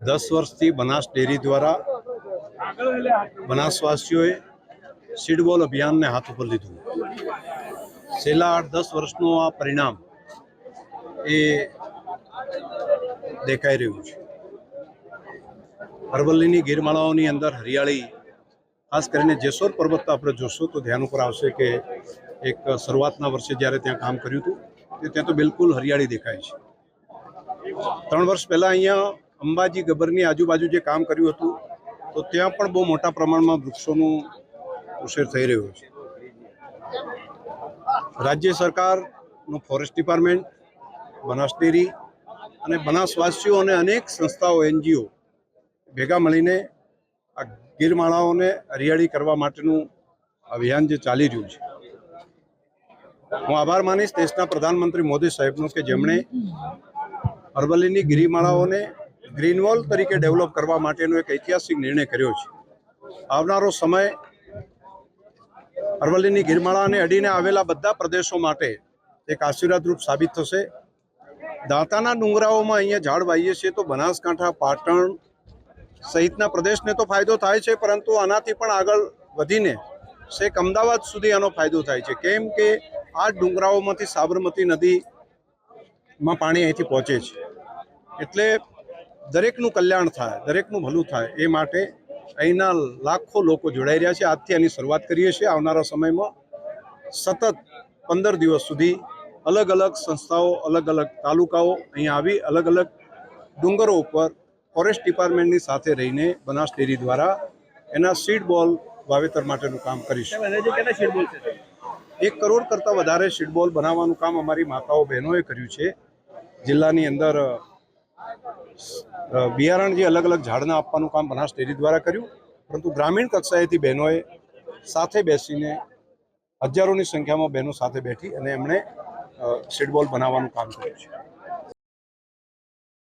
10 વર્ષથી બનાસ ડેરી દ્વારા બનાસવાસીઓએ સીડબોલ અભિયાનને હાથ ઉપર લીધું. છેલ્લા 8-10 વર્ષનું આ પરિણામ એ દેખાઈ રહ્યું છે. અરવલ્લીની ગીરમાળાઓની અંદર હરિયાળી, ખાસ કરીને જેસોર પર્વત આપણે જોશો તો ધ્યાન ઉપર આવશે કે એક શરૂઆતના વર્ષે જ્યારે ત્યાં કામ કર્યું હતું ત્યાં તો બિલકુલ હરિયાળી દેખાય છે. 3 વર્ષ પહેલાં અહીંયા અંબાજી ગબ્બરની આજુબાજુ જે કામ કર્યું હતું તો ત્યાં પણ બહુ મોટા પ્રમાણમાં વૃક્ષોનું ઉછેર થઈ રહ્યો છે. રાજ્ય સરકારનું ફોરેસ્ટ ડિપાર્ટમેન્ટ, બનાસ ડેરી અને બનાસવાસીઓ અને અનેક સંસ્થાઓ, NGO ભેગા મળીને આ ગીરમાળાઓને હરિયાળી કરવા માટેનું અભિયાન જે ચાલી રહ્યું છે, હું આભાર માનીશ દેશના પ્રધાનમંત્રી મોદી સાહેબનો કે જેમણે અરવલ્લીની ગિરિમાળાઓને ગ્રીન વોલ તરીકે ડેવલપ કરવા માટેનો એક ઐતિહાસિક નિર્ણય કર્યો છે. આવનારો સમય અરવલ્લીની ગિરમાળાને અડીને આવેલા બધા પ્રદેશો માટે એક આશીર્વાદરૂપ સાબિત થશે. દાંતાના ડુંગરાઓમાં અહીંયા ઝાડ વાવીએ છીએ તો બનાસકાંઠા, પાટણ સહિતના પ્રદેશને તો ફાયદો થાય છે, પરંતુ આનાથી પણ આગળ વધીને છેક અમદાવાદ સુધી આનો ફાયદો થાય છે. કેમ કે આ ડુંગરાઓમાંથી સાબરમતી નદીમાં પાણી અહીંથી પહોંચે છે. એટલે દરેકનું કલ્યાણ થાય, દરેકનું ભલું થાય એ માટે અહીંના લાખો લોકો જોડાઈ રહ્યા છે. આજથી આની શરૂઆત કરીએ છીએ. આવનારા સમયમાં સતત 15 દિવસ સુધી અલગ અલગ સંસ્થાઓ, અલગ અલગ તાલુકાઓ અહીંયા આવી અલગ અલગ ડુંગરો ઉપર ફોરેસ્ટ ડિપાર્ટમેન્ટની સાથે રહીને બનાસ ડેરી દ્વારા એના સીડ બોલ વાવેતર માટેનું કામ કરીશું. 1 કરોડ કરતાં વધારે સીડ બોલ બનાવવાનું કામ અમારી માતાઓ બહેનોએ કર્યું છે. જિલ્લાની અંદર બિયારણ જે અલગ અલગ ઝાડના આપવાનું કામ બનાસ ડેરી દ્વારા કર્યું, પરંતુ ગ્રામીણ કક્ષાએથી બહેનોએ સાથે બેસીને હજારોની સંખ્યામાં બહેનો સાથે બેઠી અને એમણે સીડ બોલ બનાવવાનું કામ કર્યું છે.